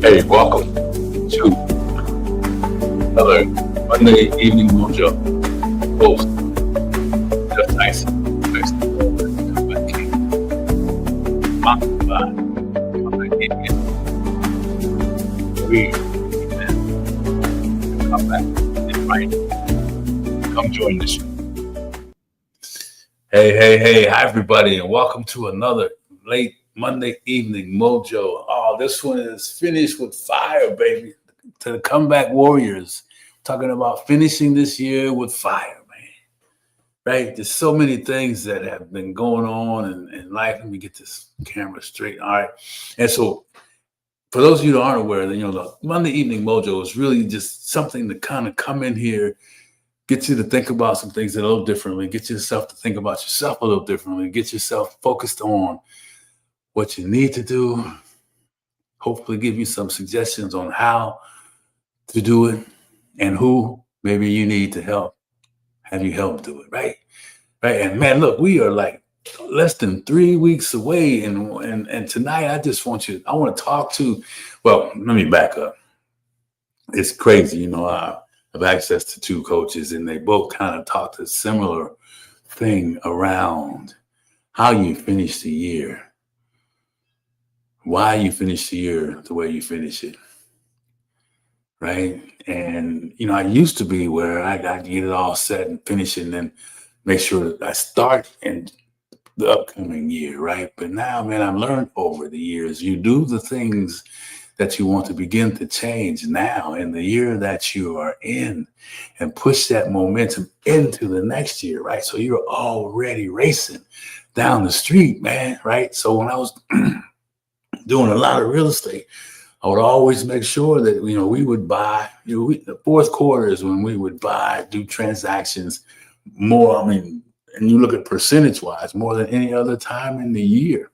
Hey, welcome to another Monday Evening Mojo. Host, just nice. Nice to come back here. Sponsored by Monday Evening. We come back and right. Come join the show. Hey, hi everybody, and welcome to another late Monday Evening Mojo. Oh, this one is finished with fire, baby. To the comeback warriors. Talking about finishing this year with fire, man. Right? There's so many things that have been going on in life. Let me get this camera straight. All right. And so for those of you that aren't aware, the Monday Evening Mojo is really just something to kind of come in here, get you to think about some things a little differently, get yourself to think about yourself a little differently, get yourself focused on what you need to do, hopefully give you some suggestions on how to do it and who maybe you need to have you help do it, right? Right. And man, look, we are like less than 3 weeks away. And tonight I want to talk to, well, let me back up. It's crazy. I have access to two coaches and they both kind of talked a similar thing around how you finish the year. Why you finish the year the way you finish it, right? And, I used to be where I got to get it all set and finish it and then make sure that I start in the upcoming year, right? But now, man, I've learned over the years, you do the things that you want to begin to change now in the year that you are in and push that momentum into the next year, right? So you're already racing down the street, man, right? So when I was doing a lot of real estate, I would always make sure that, we would buy, the fourth quarter is when we would do transactions more. And you look at percentage wise, more than any other time in the year,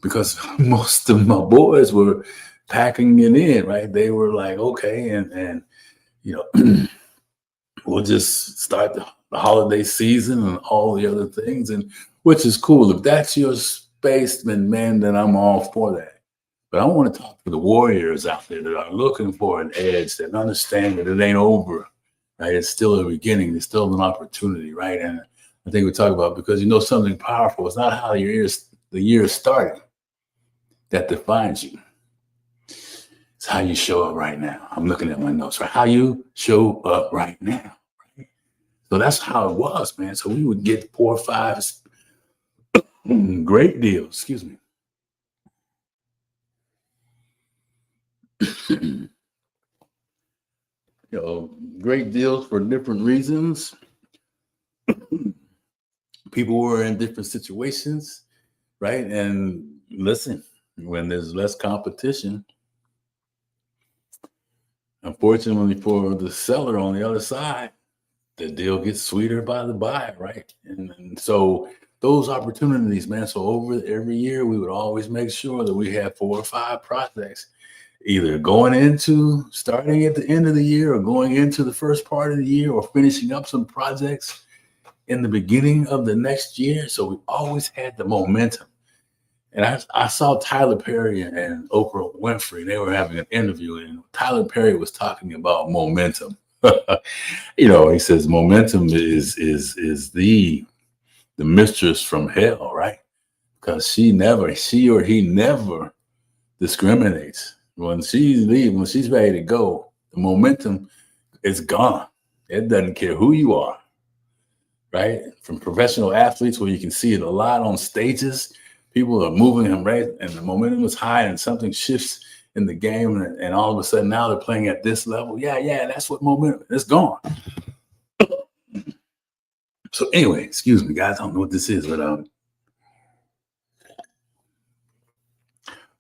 because most of my boys were packing it in, right? They were like, okay. And we'll just start the holiday season and all the other things, and which is cool. If that's your space, then I'm all for that. But I want to talk to the warriors out there that are looking for an edge, that understand that it ain't over, right? It's still a beginning. There's still an opportunity, right? And I think we talk about, because something powerful. It's not how the year started that defines you. It's how you show up right now. I'm looking at my notes, right? How you show up right now. Right? So that's how it was, man. So we would get 4 or 5 great deals. Excuse me. Great deals for different reasons. People were in different situations, right? And listen, when there's less competition, unfortunately for the seller on the other side, the deal gets sweeter by the buyer, right? And so those opportunities, man. So over every year, we would always make sure that we had 4 or 5 projects, either starting at the end of the year or going into the first part of the year, or finishing up some projects in the beginning of the next year. So we always had the momentum. And I saw Tyler Perry and Oprah Winfrey, they were having an interview, and Tyler Perry was talking about momentum. He says momentum is the mistress from hell, right? Because she or he never discriminates. When she's leaving, when she's ready to go, the momentum is gone. It doesn't care who you are, right? From professional athletes, where you can see it a lot on stages, people are moving them, right? And the momentum is high, and something shifts in the game, and all of a sudden now they're playing at this level. Yeah, that's what momentum is. It's gone. So anyway, excuse me, guys. I don't know what this is, but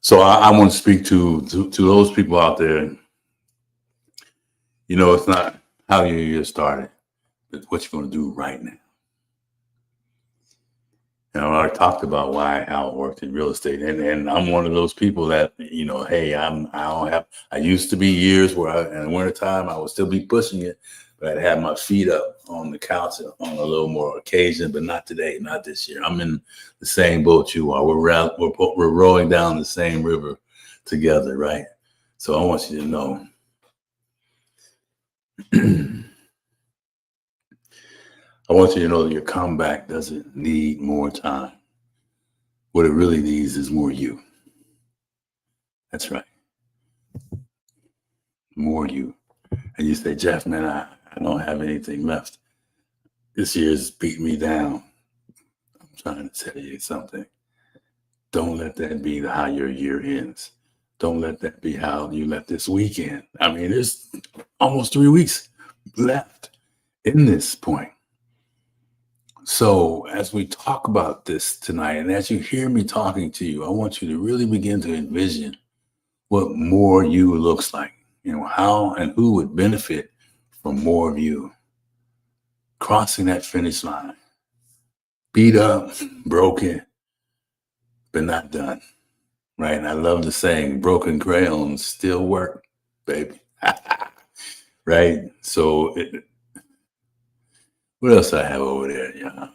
so I want to speak to those people out there. It's not how your year started, but what you're going to do right now. I talked about how it worked in real estate, and I'm one of those people that, hey, I used to be years where in the wintertime I would still be pushing it, but I'd have my feet up on the couch on a little more occasion, but not today, not this year. I'm in the same boat you are. We're rowing down the same river together, right? So I want you to know, I want you to know that your comeback doesn't need more time. What it really needs is more you. That's right. More you. And you say, Jeff, man, I don't have anything left. This year's beat me down. I'm trying to tell you something. Don't let that be how your year ends. Don't let that be how you let this weekend. I mean, there's almost 3 weeks left in this point. So as we talk about this tonight, and as you hear me talking to you, I want you to really begin to envision what more you looks like. How and who would benefit from more of you crossing that finish line, beat up, broken, but not done. Right? And I love the saying, broken crayons still work, baby. Right? So what else I have over there? Yeah.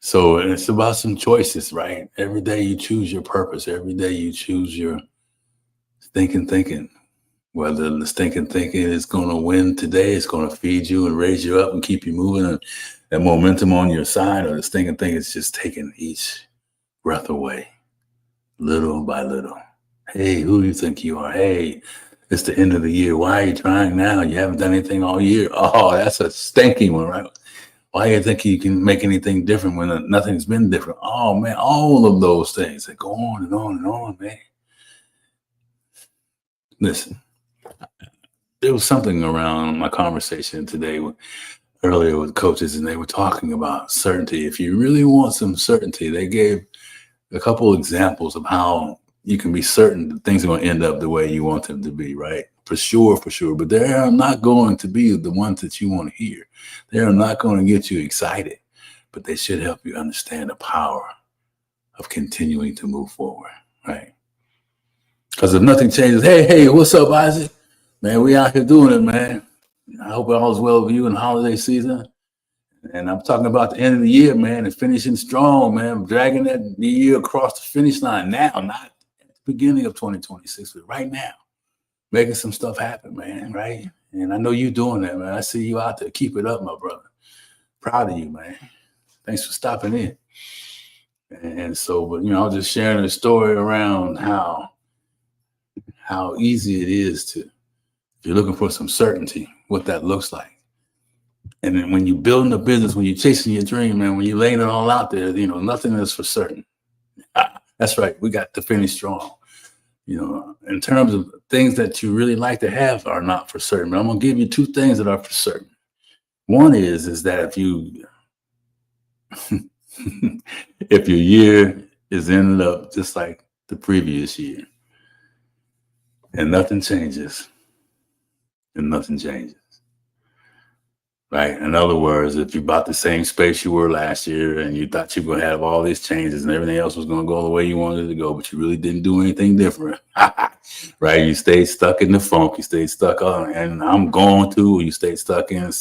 So it's about some choices, right? Every day you choose your purpose. Every day you choose your stinking thinking. Whether the stinking thinking is going to win today, it's going to feed you and raise you up and keep you moving and that momentum on your side, or the stinking thinking is just taking each breath away, little by little. Hey, who do you think you are? Hey, it's the end of the year. Why are you trying now? You haven't done anything all year. Oh, that's a stinky one, right? Why do you think you can make anything different when nothing's been different? Oh, man, all of those things that go on and on and on, man. Listen, there was something around my conversation today earlier with coaches, and they were talking about certainty. If you really want some certainty, they gave a couple of examples of how you can be certain that things are going to end up the way you want them to be, right? For sure. But they are not going to be the ones that you want to hear. They are not going to get you excited, but they should help you understand the power of continuing to move forward, right? Because if nothing changes, hey, what's up, Isaac? Man, we out here doing it, man. I hope all is well with you in the holiday season. And I'm talking about the end of the year, man, and finishing strong, man, dragging that year across the finish line now, not at the beginning of 2026, but right now, making some stuff happen, man, right? And I know you're doing that, man. I see you out there. Keep it up, my brother. Proud of you, man. Thanks for stopping in. And so, but I was just sharing a story around how easy it is to, if you're looking for some certainty, what that looks like. And then when you're building a business, when you're chasing your dream, man, when you're laying it all out there, nothing is for certain. That's right. We got to finish strong. In terms of things that you really like to have are not for certain. But I'm going to give you 2 things that are for certain. One is that if if your year is ended up just like the previous year and nothing changes, right? In other words, if you're about the same space you were last year and you thought you were going to have all these changes and everything else was going to go the way you wanted it to go, but you really didn't do anything different, right? You stayed stuck in the funk. You stayed stuck on, and I'm going to, you stayed stuck in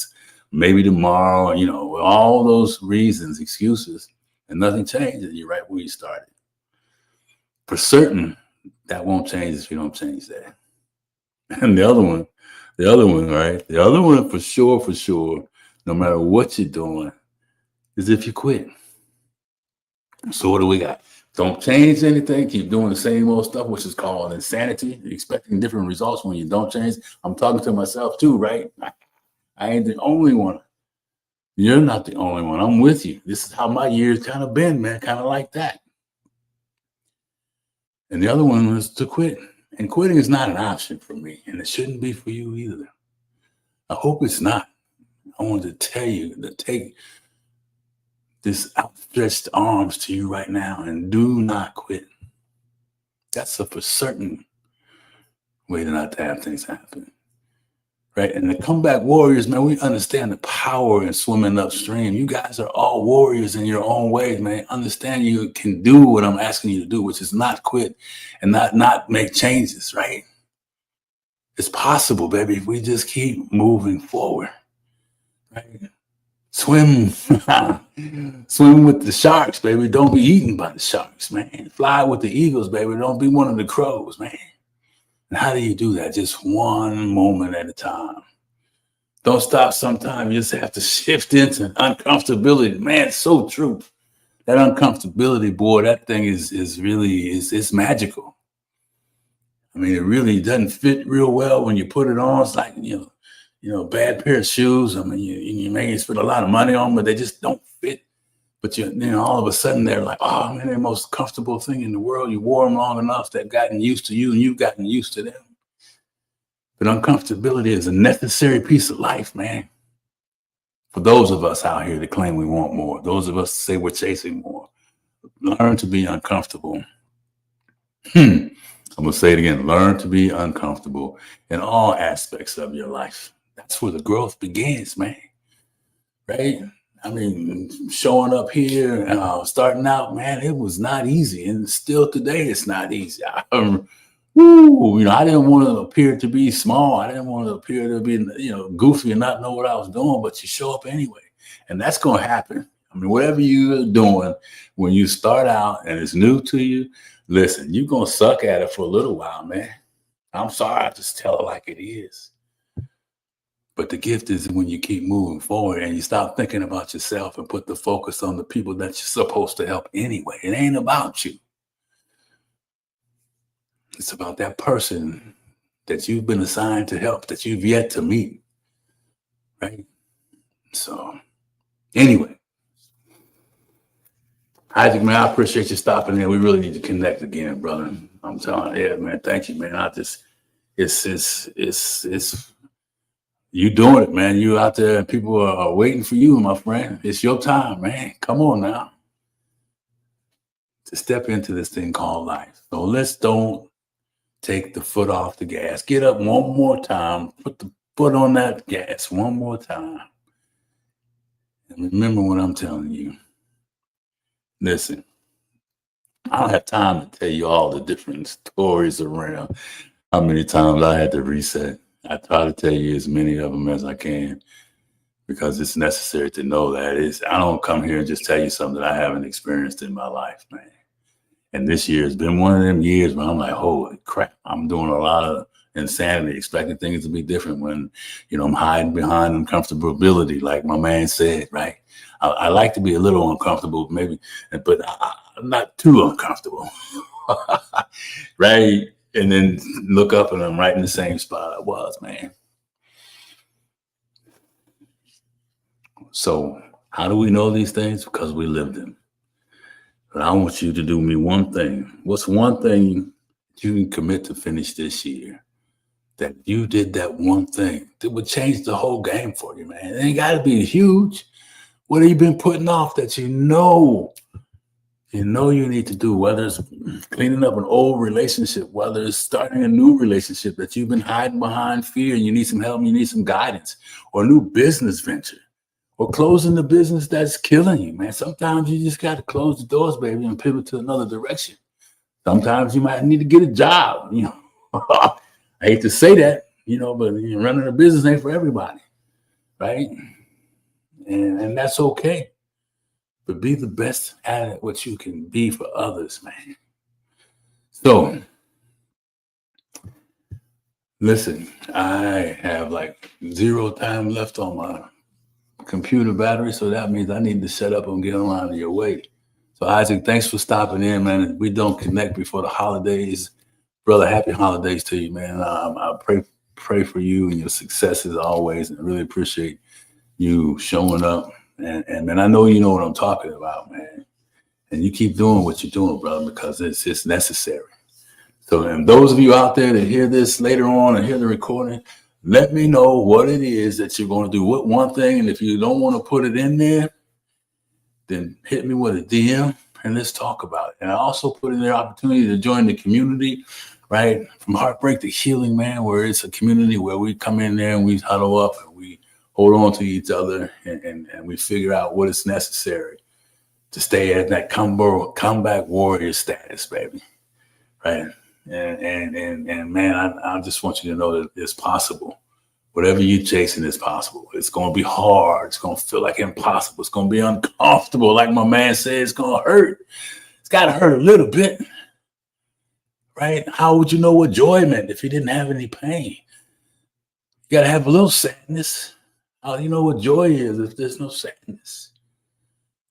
maybe tomorrow, all those reasons, excuses, and nothing changed, and you're right where you started. For certain, that won't change if you don't change that. And the other one, right? The other one for sure, no matter what you're doing, is if you quit. So what do we got? Don't change anything. Keep doing the same old stuff, which is called insanity. Expecting different results when you don't change. I'm talking to myself too, right? I ain't the only one. You're not the only one. I'm with you. This is how my year's kind of been, man. Kind of like that. And the other one was to quit. And quitting is not an option for me. And it shouldn't be for you either. I hope it's not. I want to tell you to take this outstretched arms to you right now and do not quit. That's a for certain way to not to have things happen. Right? And the comeback warriors, man, we understand the power in swimming upstream. You guys are all warriors in your own ways, man. Understand you can do what I'm asking you to do, which is not quit and not make changes, right? It's possible, baby, if we just keep moving forward, right? Swim, swim with the sharks, baby. Don't be eaten by the sharks, man. Fly with the eagles, baby. Don't be one of the crows, man. And how do you do that? Just one moment at a time. Don't stop sometime. You just have to shift into uncomfortability. Man, it's so true. That uncomfortability, boy, that thing is really it's magical. I mean, it really doesn't fit real well when you put it on. It's like, bad pair of shoes. I mean, you may spend a lot of money on them, but they just don't fit. But all of a sudden they're like, oh man, they're the most comfortable thing in the world. You wore them long enough, they've gotten used to you and you've gotten used to them. But uncomfortability is a necessary piece of life, man. For those of us out here that claim we want more, those of us that say we're chasing more, learn to be uncomfortable. I'm going to say it again. Learn to be uncomfortable in all aspects of your life. That's where the growth begins, man. Right? I mean, showing up here, starting out, man, it was not easy. And still today, it's not easy. I didn't want to appear to be small. I didn't want to appear to be, goofy and not know what I was doing, but you show up anyway. And that's going to happen. I mean, whatever you're doing, when you start out and it's new to you, listen, you're going to suck at it for a little while, man. I'm sorry. I just tell it like it is. But the gift is when you keep moving forward and you stop thinking about yourself and put the focus on the people that you're supposed to help anyway. It ain't about you. It's about that person that you've been assigned to help that you've yet to meet. Right? So, anyway. Isaac, man, I appreciate you stopping in. We really need to connect again, brother. I'm telling you, yeah, man. Thank you, man. It's you doing it, man. You out there and people are waiting for you, my friend. It's your time, man. Come on now. To step into this thing called life. So let's don't take the foot off the gas. Get up one more time. Put the foot on that gas one more time. And remember what I'm telling you. Listen, I don't have time to tell you all the different stories around how many times I had to reset. I try to tell you as many of them as I can because it's necessary to know that. I don't come here and just tell you something that I haven't experienced in my life, man. And this year has been one of them years where I'm like, holy crap, I'm doing a lot of insanity, expecting things to be different when, I'm hiding behind uncomfortability, like my man said, right? I like to be a little uncomfortable, maybe, but I'm not too uncomfortable, right? And then look up and I'm right in the same spot I was, man. So how do we know these things? Because we lived them. But I want you to do me one thing. What's one thing you can commit to finish this year? That you did that one thing that would change the whole game for you, man. It ain't got to be huge. What have you been putting off that you know you need to do, whether it's cleaning up an old relationship, whether it's starting a new relationship that you've been hiding behind fear and you need some help, you need some guidance, or a new business venture, or closing the business that's killing you, man. Sometimes you just got to close the doors, baby, and pivot to another direction. Sometimes you might need to get a job, I hate to say that, but running a business ain't for everybody, right? And that's okay. But be the best at it, what you can be for others, man. So, listen, I have like 0 time left on my computer battery, so that means I need to shut up and get on out of your way. So, Isaac, thanks for stopping in, man. If we don't connect before the holidays, brother, happy holidays to you, man. I pray for you and your successes always, and I really appreciate you showing up. And man, I know you know what I'm talking about, man. And you keep doing what you're doing, brother, because it's necessary. So, and those of you out there that hear this later on and hear the recording, let me know what it is that you're going to do. What one thing, and if you don't want to put it in there, then hit me with a DM and let's talk about it. And I also put in the opportunity to join the community, right? From heartbreak to healing, man, where it's a community where we come in there and we huddle up and we hold on to each other and we figure out what is necessary to stay at that comeback warrior status, baby. Right. And man, I just want you to know that it's possible Whatever you're chasing is possible. It's going to be hard. It's going to feel like impossible. It's going to be uncomfortable. Like my man said, it's going to hurt. It's got to hurt a little bit, right? How would you know what joy meant if you didn't have any pain? You got to have a little sadness. How do you know what joy is if there's no sadness?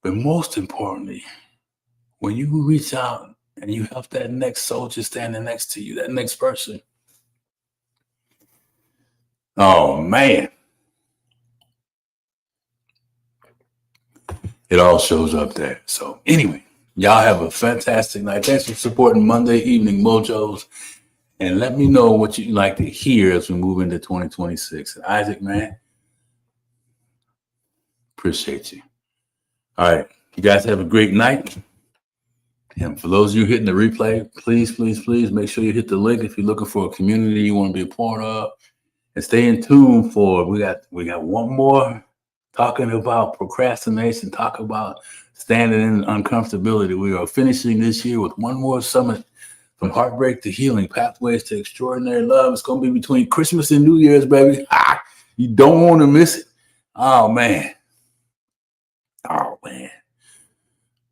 But most importantly, when you reach out and you help that next soldier standing next to you, that next person, oh man, it all shows up there. So anyway, y'all have a fantastic night. Thanks for supporting Monday Evening Mojos. And let me know what you'd like to hear as we move into 2026. And Isaac, man, appreciate you. All right. You guys have a great night. And for those of you hitting the replay, please, please, please make sure you hit the link if you're looking for a community you want to be a part of. And stay in tune for we got one more talking about procrastination, talking about standing in uncomfortability. We are finishing this year with one more summit from heartbreak to healing, pathways to extraordinary love. It's going to be between Christmas and New Year's, baby. You don't want to miss it. Oh man.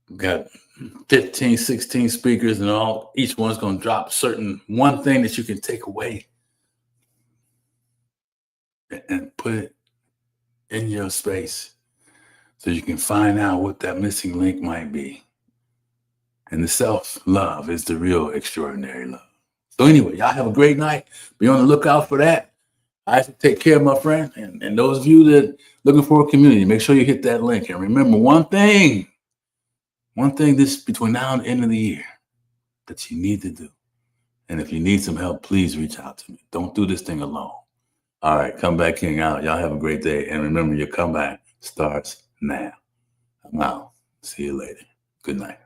We got 15, 16 speakers and all. Each one's going to drop one thing that you can take away and put it in your space so you can find out what that missing link might be. And the self-love is the real extraordinary love. So anyway, y'all have a great night. Be on the lookout for that. I have to take care of my friend. And those of you that looking for a community, make sure you hit that link. And remember one thing this between now and the end of the year that you need to do. And if you need some help, please reach out to me. Don't do this thing alone. All right, come back, hang out. Y'all have a great day. And remember, your comeback starts now. I'm out. See you later. Good night.